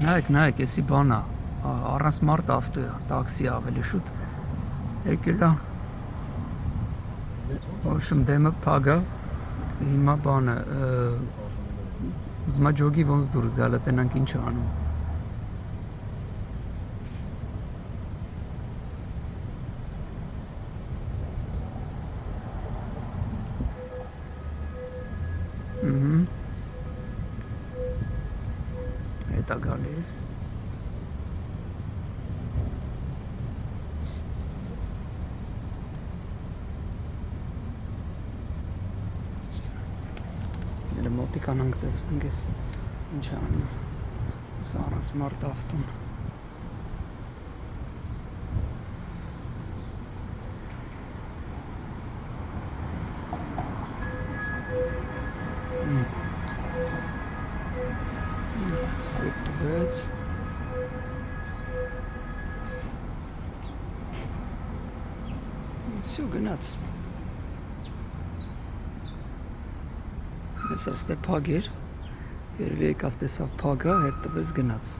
Նայեք, էսի բանա, առանց մարդ ավտո է, տաքսի ավելի շուտ եկել է, ոչմ դեմը փագա, հիմա բանը, ուզմա ջոգի ոնց դուրս գալը, տենանք ինչ անում։ Հետա գալիս։ Դե մոտիկ անանք տեսնենք ես ինչ անում։ Սա առանց մարդ ավտոն։ Տվեց։ Всё, գնաց։ Ես աստե փագ էր, երևի եկավ տեսավ փագա, հետ տվեց գնաց։